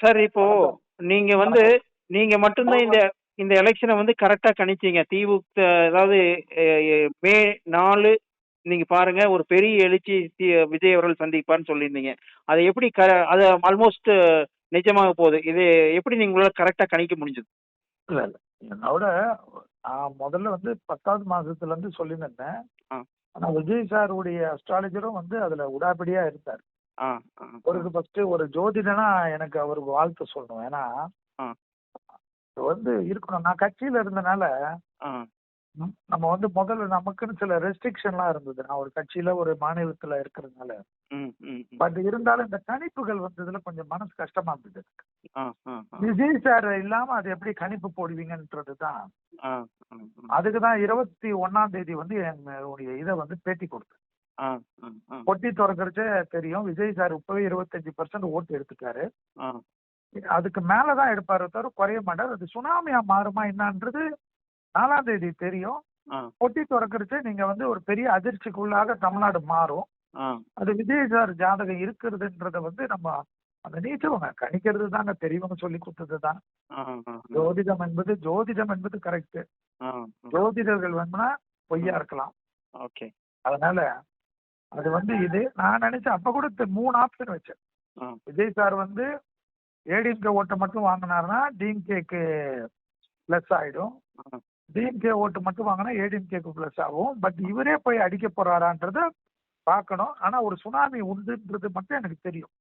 Sir இப்போ வணக்கம். நீங்க வந்து வணக்கம். நீங்க மட்டும்தான் இந்த இந்த எலெக்ஷனை வந்து கரெக்டா கணிச்சீங்க. திமுக அதாவது மே 4 நீங்க பாருங்க ஒரு பெரிய எழுச்சி விஜய் அவர்கள் சந்திப்பார்னு சொல்லியிருந்தீங்க. அதை எப்படி அது ஆல்மோஸ்ட் நிஜமாக போகுது. இது எப்படி நீங்க உங்களால கரெக்டா கணிக்க முடிஞ்சது? இல்ல, இல்ல. என்னோட நான் முதல்ல வந்து 10வது மாசத்துல இருந்து சொல்லியிருந்தேன். ஆ ஆனா விஜய் சாருடைய அஸ்ட்ராலஜரும் வந்து அதுல உடாப்பிடியா இருந்தார். ஆ ஆ அவருக்கு ஃபர்ஸ்ட் ஒரு ஜோதிடனா எனக்கு அவருக்கு வாழ்த்து சொல்லணும். ஏன்னா ஆ இது வந்து இருக்கணும். நான் கட்சியில இருந்தனால ஆ நம்ம வந்து முதல்ல நமக்குன்னு சில ரெஸ்ட்ரிக்ஷன்லாம் இருந்தது. நான் ஒரு கட்சியில ஒரு மாநிலத்துல இருக்கிறதுனால. ம் ம் ம். பட் இருந்தாலும் இந்த கணிப்புகள் வந்ததுல கொஞ்சம் மனசு கஷ்டமா இருந்தது. ஆ ஆ ஆ விஜய் சார் இல்லாம அது எப்படி கணிப்பு போடுவீங்கன்றது தான். ஆ ஆ அதுக்கு தான் 21ஆம் தேதி வந்து என்னுடைய இதை வந்து பேட்டி கொடுத்தேன். ஆ ஆ ஆ பொட்டி திறக்கறச்சே தெரியும். விஜய் சார் இப்பவே 25% ஓட்டு எடுத்துட்டாரு. ஆ அதுக்கு மேலதான் எடுப்பாரு தவிர குறைய மாட்டார். அது சுனாமியா மாறுமா என்னன்றது 4ஆம் தேதி தெரியும். ஆ பொட்டி திறக்கறச்சே நீங்க வந்து ஒரு பெரிய அதிர்ச்சிக்குள்ளாக தமிழ்நாடு மாறும். ஆ அது விஜய் சார் ஜாதகம் இருக்கிறதுன்றத வந்து நம்ம அந்த நீச்சவங்க கணிக்கிறது தாங்க பெரியவங்க சொல்லி கொடுத்தது தான். ஆ ஆ ஜோதிடம் என்பது கரெக்ட். ஆ ஜோதிடர்கள் வேணும்னா பொய்யா இருக்கலாம். ஓகே. அதனால அது வந்து இது நான் நினைச்சேன். அப்ப கூட 3 ஆப்ஷன் வச்சேன். ஆ விஜய் சார் வந்து ஏடிஎம்கே ஓட்டை மட்டும் வாங்கினாருன்னா டிஎம்கேக்கு பிளஸ் ஆயிடும். ஆ டிஎம்கே ஓட்டு மட்டும் வாங்கினா ஏடிஎம்கேக்கு பிளஸ் ஆகும். பட் இவரே போய் அடிக்க போறாரான்றத பார்க்கணும். ஆனா ஒரு சுனாமி உண்டுன்றது மட்டும் எனக்கு தெரியும்.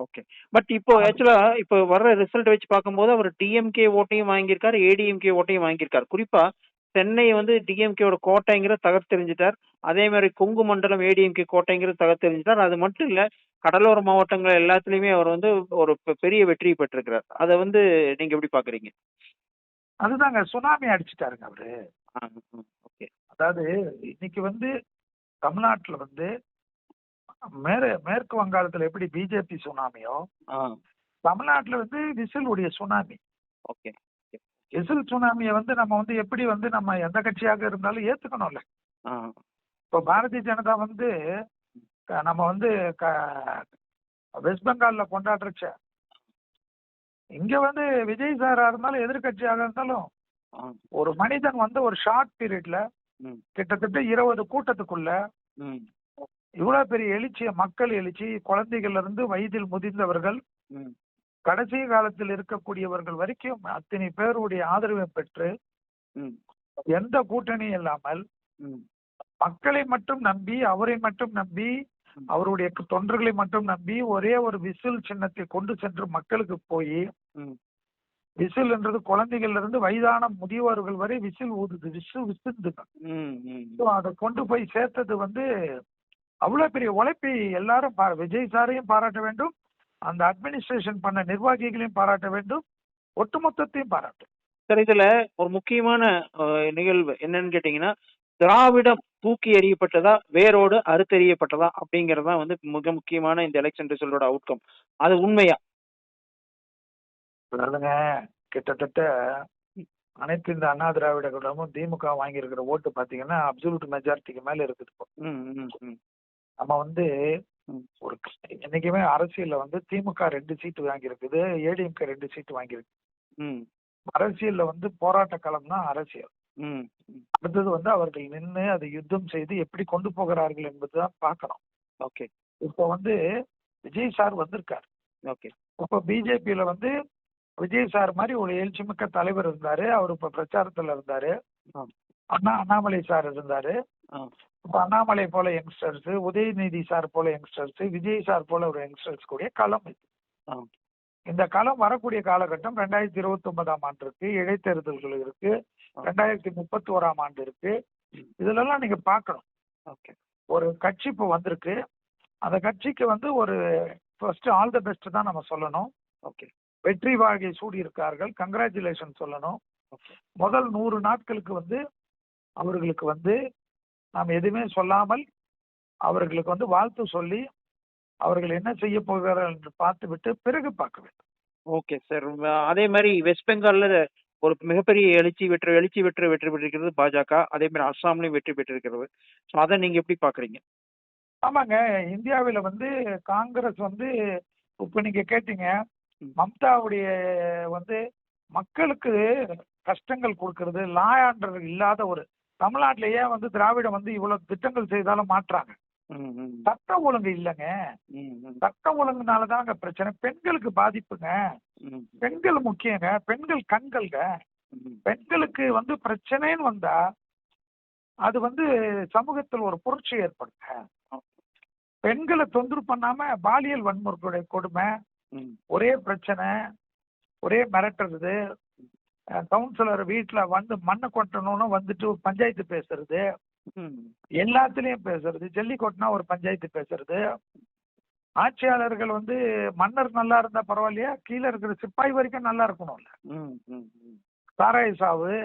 ஓகே. பட் இப்போ ஆக்சுவலா இப்போ வர்ற ரிசல்ட் வச்சு பார்க்கும்போது அவர் டிஎம்கே ஓட்டையும் வாங்கியிருக்காரு, ஏடிஎம்கே ஓட்டையும் வாங்கியிருக்காரு. குறிப்பா சென்னை வந்து டிஎம்கேவோட கோட்டைங்கிற தகர்த்தெறிஞ்சிட்டார். அதே மாதிரி கொங்கு மண்டலம் ஏடிஎம்கே கோட்டைங்கிற தகர்த்தெறிஞ்சிட்டார். அது மட்டும் இல்ல, கடலோர மாவட்டங்கள் எல்லாத்துலயுமே அவர் வந்து ஒரு பெரிய வெற்றி பெற்றிருக்கிறார். அதை வந்து நீங்க எப்படி பாக்குறீங்க? அதுதாங்க சுனாமி அடிச்சுட்டாருங்க அவரு. ஓகே. அதாவது இன்னைக்கு வந்து தமிழ்நாட்டுல வந்து மேற்கு வங்காளத்துல எப்படி பிஜேபி சுனாமியோ தமிழ்நாட்டுல வந்து விசில் உடைய சுனாமி. ஓகே. விசில் சுனாமியை வந்து நம்ம வந்து எப்படி வந்து நம்ம எந்த கட்சியாக இருந்தாலும் ஏத்துக்கணும்ல. இப்போ பாரதிய ஜனதா வந்து நம்ம வந்து வெஸ்ட் பெங்கால்ல கொண்டாடுறச்ச இங்க வந்து விஜய் சாரா இருந்தாலும் எதிர்கட்சியாக இருந்தாலும் ஒரு மனிதன் வந்து ஒரு ஷார்ட் பீரியட்ல கிட்டத்தட்ட 20 கூட்டத்துக்குள்ள இவ்வளவு பெரிய எழுச்சிய மக்கள் எழுச்சி, குழந்தைகள்ல இருந்து வயதில் முதிர்ந்தவர்கள் கடைசி காலத்தில் இருக்கக்கூடியவர்கள் வரைக்கும் அத்தனை பேருடைய ஆதரவை பெற்று எந்த கூட்டணியும் இல்லாமல் மக்களை மட்டும் நம்பி, அவரை மட்டும் நம்பி, அவருடைய தொண்டர்களை மட்டும் நம்பி ஒரே ஒரு விசில் சின்னத்தை கொண்டு சென்று மக்களுக்கு போய் விசில் என்றது குழந்தைகள்ல இருந்து வயதான முதியவர்கள் வரை விசில் ஊதுது. விசில் அதை கொண்டு போய் சேர்த்தது வந்து அவ்வளவு பெரிய உழைப்பை எல்லாரும் விஜய் சாரையும் பாராட்ட வேண்டும், அந்த அட்மினிஸ்ட்ரேஷன் பண்ண நிர்வாகிகளையும் பாராட்ட வேண்டும், ஒட்டுமொத்தத்தையும் பாராட்டும். சார், இதுல ஒரு முக்கியமான நிகழ்வு என்னன்னு கேட்டீங்கன்னா, திராவிடம் தூக்கி எறியப்பட்டதா வேரோடு அறுத்தெறியப்பட்டதா அப்படிங்கறதா வந்து மிக முக்கியமான இந்த எலெக்ஷன் ரிசல்ட்டோட அவுட்கம். அது உண்மையா? அதாவதுங்க கிட்டத்தட்ட அனைத்து இந்த அண்ணா திராவிட கழகமும் திமுக வாங்கியிருக்கிற ஓட்டு பாத்தீங்கன்னா அப்சல்யூட் மெஜாரிட்டிக்கு மேல இருக்குது. நம்ம வந்து ஒரு என்னைக்குமே அரசியல்ல வந்து திமுக 2 சீட்டு வாங்கியிருக்குது, ஏடிஎம்கே 2 சீட்டு வாங்கியிருக்கு. அரசியல்ல வந்து போராட்ட களம் தான் அரசியல். அடுத்தது வந்து அவர்கள் நின்று அதை யுத்தம் செய்து எப்படி கொண்டு போகிறார்கள் என்பதுதான் பார்க்கணும். ஓகே. இப்போ வந்து விஜய் சார் வந்திருக்காரு. ஓகே. இப்போ பிஜேபியில வந்து விஜய் சார் மாதிரி ஒரு எழுச்சிமிக்க தலைவர் இருந்தாரு. அவர் இப்ப பிரச்சாரத்துல இருந்தாரு. அண்ணாமலை சார் இருந்தாரு. இப்ப அண்ணாமலை போல யங்ஸ்டர்ஸ், உதயநிதி சார் போல யங்ஸ்டர்ஸ், விஜய் சார் போல ஒரு யங்ஸ்டர்ஸ் கூடிய களம் இது. இந்த களம் வரக்கூடிய காலகட்டம் 2029ஆம் ஆண்டு இருக்கு, இடைத்தேர்தல்கள் இருக்கு, 2031ஆம் ஆண்டு இருக்கு. இதுல எல்லாம் நீங்க பாக்கணும். ஒரு கட்சி இப்ப வந்திருக்கு. அந்த கட்சிக்கு வந்து ஒரு ஃபர்ஸ்ட் ஆல் தி பெஸ்ட் தான் நம்ம சொல்லணும். வெற்றி வாழ்கை சூடி இருக்கார்கள், கங்க்ராச்சுலேஷன் சொல்லணும். முதல் 100 நாட்களுக்கு வந்து அவர்களுக்கு வந்து நாம் எதுவுமே சொல்லாமல் அவர்களுக்கு வந்து வாழ்த்து சொல்லி அவர்கள் என்ன செய்ய போகிறார்கள் என்று பார்த்து விட்டு பிறகு பார்க்க வேண்டும். Okay sir. அதே மாதிரி வெஸ்ட் பெங்கால்ல ஒரு மிகப்பெரிய எழுச்சி பெற்று வெற்றி பெற்றிருக்கிறது பாஜக. அதே மாதிரி அஸ்ஸாம்லயும் வெற்றி பெற்றிருக்கிறது. ஸோ அதை நீங்க எப்படி பாக்குறீங்க? ஆமாங்க, இந்தியாவில வந்து காங்கிரஸ் வந்து இப்ப நீங்க கேட்டீங்க மம்தாவுடைய வந்து மக்களுக்கு கஷ்டங்கள் கொடுக்கறது, லா ஆர்டர் இல்லாத ஒரு தமிழ்நாட்டிலேயே வந்து திராவிடம் வந்து இவ்வளவு திட்டங்கள் செய்தாலும் மாற்றாங்க. சட்டம் ஒழுங்கு இல்லைங்க. சட்டம் ஒழுங்குனாலதான் அங்க பிரச்சனை. பெண்களுக்கு பாதிப்புங்க. பெண்கள் முக்கியங்க. பெண்கள் கண்கள்ங்க. பெண்களுக்கு வந்து பிரச்சனைன்னு வந்தா அது வந்து சமூகத்தில் ஒரு புரட்சி ஏற்படுங்க. பெண்களை தொந்தரவு பண்ணாம பாலியல் வன்முறை கொடுமை, ஒரே பிரச்சனை, ஒரே மிரட்டுறது, கவுன்சிலர் வீட்டுல வந்து மண்ணை கொட்டணும்னு வந்துட்டு பஞ்சாயத்து பேசுறது, எல்லாத்துலயும் பேசுறது, ஜல்லி கொட்டினா ஒரு பஞ்சாயத்து பேசுறது, ஆட்சியாளர்கள் வந்து மன்னர் நல்லா இருந்தா பரவாயில்லையா, கீழே இருக்கிற சிப்பாய் வரைக்கும் நல்லா இருக்கணும்ல. சாராய சாவு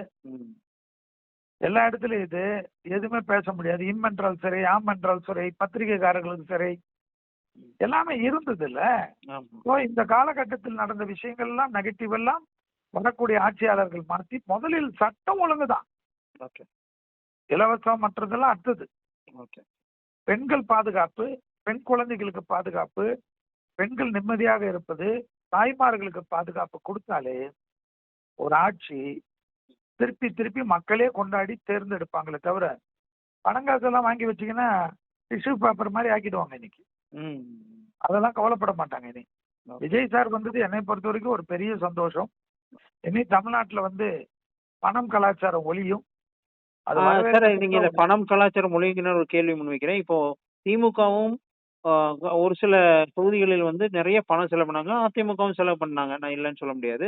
எல்லா இடத்துலயும் இது எதுவுமே பேச முடியாது. இம் என்றால் சிறை, ஆம் என்றால் சிறை, பத்திரிகைக்காரர்களுக்கு சிறை எல்லாமே இருந்தது இல்ல. இந்த காலகட்டத்தில் நடந்த விஷயங்கள் எல்லாம் நெகட்டிவ் எல்லாம் வரக்கூடிய ஆட்சியாளர்கள் மாற்றி முதலில் சட்டம் ஒழுங்குதான். இலவசம் மற்றதெல்லாம் அடுத்தது. பெண்கள் பாதுகாப்பு, பெண் குழந்தைகளுக்கு பாதுகாப்பு, பெண்கள் நிம்மதியாக இருப்பது, தாய்மார்களுக்கு பாதுகாப்பு கொடுத்தாலே ஒரு ஆட்சி திருப்பி திருப்பி மக்களே கொண்டாடி தேர்ந்தெடுப்பாங்களே தவிர பணங்காசெல்லாம் வாங்கி வச்சீங்கன்னா டிஷ்யூ பேப்பர் மாதிரி ஆக்கிடுவாங்க இன்னைக்கு. அதெல்லாம் கவலைப்பட மாட்டாங்க. இனி விஜய் சார் வந்தது என்னை பொறுத்த வரைக்கும் ஒரு பெரிய சந்தோஷம். இனி தமிழ்நாட்டுல வந்து பணம் கலாச்சாரம் ஒளியும். நீங்க இந்த பணம் கலாச்சாரம் ஒளிங்கிற ஒரு கேள்வி முன்வைக்கிறேன். இப்போ திமுகவும் ஒரு சில தொகுதிகளில் வந்து நிறைய பணம் செலவு பண்ணாங்க, அதிமுகவும் செலவு பண்ணாங்க, நான் இல்லைன்னு சொல்ல முடியாது.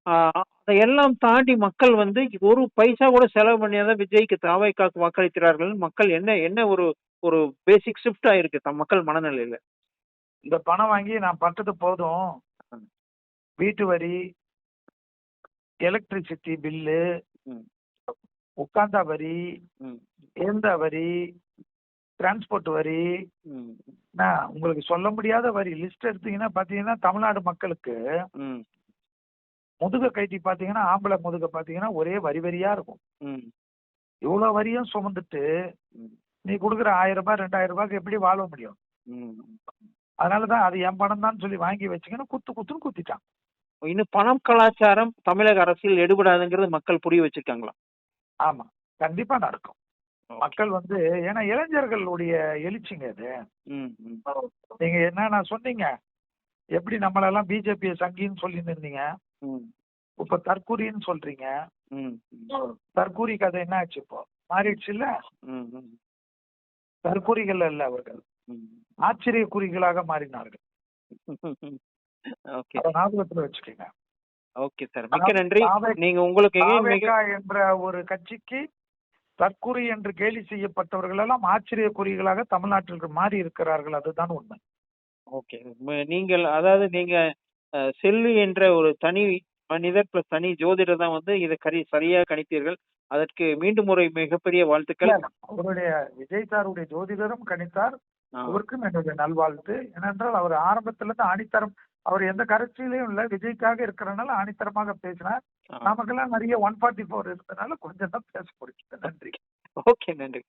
அதையெல்லாம் தாண்டி மக்கள் வந்து ஒரு பைசா கூட செலவு பண்ணியாத விஜய்க்கு தாவைக்காக்கு வாக்களிக்கிறார்கள். மக்கள் என்ன ஒரு ஒரு பேசிக் ஷிஃப்ட் ஆயிருக்கு மக்கள் மனநிலையில. இந்த பணம் வாங்கி நான் பட்டது போதும், வீட்டு வரி, எலக்ட்ரிசிட்டி பில்லு, உட்காந்தா வரி, ஏந்தா வரி, டிரான்ஸ்போர்ட் வரி, உங்களுக்கு சொல்ல முடியாத வரி லிஸ்ட் எடுத்தீங்கன்னா பாத்தீங்கன்னா தமிழ்நாடு மக்களுக்கு முதுக கைட்டி பாத்தீங்கன்னா ஆம்பளை முதுக பாத்தீங்கன்னா ஒரே வரி வரியா இருக்கும். இவ்வளவு வரியும் சுமந்துட்டு நீ கொடுக்குற 1000 ரூபாய் 2000 ரூபாய்க்கு எப்படி வாழ முடியும்? அதனாலதான் அது என் பணம் தான் சொல்லி வாங்கி வச்சுக்கணும், குத்துன்னு குத்திட்டான். இன்னும் பணம் கலாச்சாரம் தமிழக அரசியல் எடுபடாதுங்கிறது மக்கள் புரிய வச்சிருக்காங்களா? ஆமா, கண்டிப்பா நடக்கும். மக்கள் வந்து ஏன்னா இளைஞர்களுடைய எழுச்சிங்க அது. நீங்க என்ன சொன்னீங்க, எப்படி நம்மளெல்லாம் பிஜேபி சங்கின்னு சொல்லி இருந்தீங்க, இப்ப தற்கூரின்னு சொல்றீங்க. தற்கூரி கதை என்ன ஆச்சு? இப்போ மாறிடுச்சு இல்ல. தற்கூரிகள் அல்ல, அவர்கள் ஆச்சரிய குறிகளாக மாறினார்கள். ஞாபகத்துல வச்சுக்கீங்க. ஓகே சார், மிக்க நன்றி. நீங்க உங்களுக்கு என்ற ஒரு கட்சிக்கு தற்கூரி என்று கேலி செய்யப்பட்டவர்கள் எல்லாம் ஆச்சரிய குறிகளாக தமிழ்நாட்டிற்கு மாறி இருக்கிறார்கள். அதுதான் உண்மை. ஓகே, நீங்கள் அதாவது நீங்க செல்லு என்ற ஒரு தனி மனிதர் பிளஸ் தனி ஜோதிடர் தான் வந்து இதை சரியா கணித்தீர்கள். அதற்கு மீண்டும் ஒரு மிகப்பெரிய வாழ்த்துக்கள். அவருடைய விஜய் சாருடைய ஜோதிடரும் கணித்தார், அவருக்கும் என்னுடைய நல்வாழ்த்து. ஏனென்றால் அவர் ஆரம்பத்துல இருந்து ஆணித்தரம், அவர் எந்த கட்சியிலையும் இல்ல, விஜய்க்காக இருக்கிறனால ஆணித்தரமாக பேசினார். நமக்கெல்லாம் நிறைய 144 இருந்ததுனால கொஞ்சம் தான் பேச முடியும். நன்றி. ஓகே, நன்றி.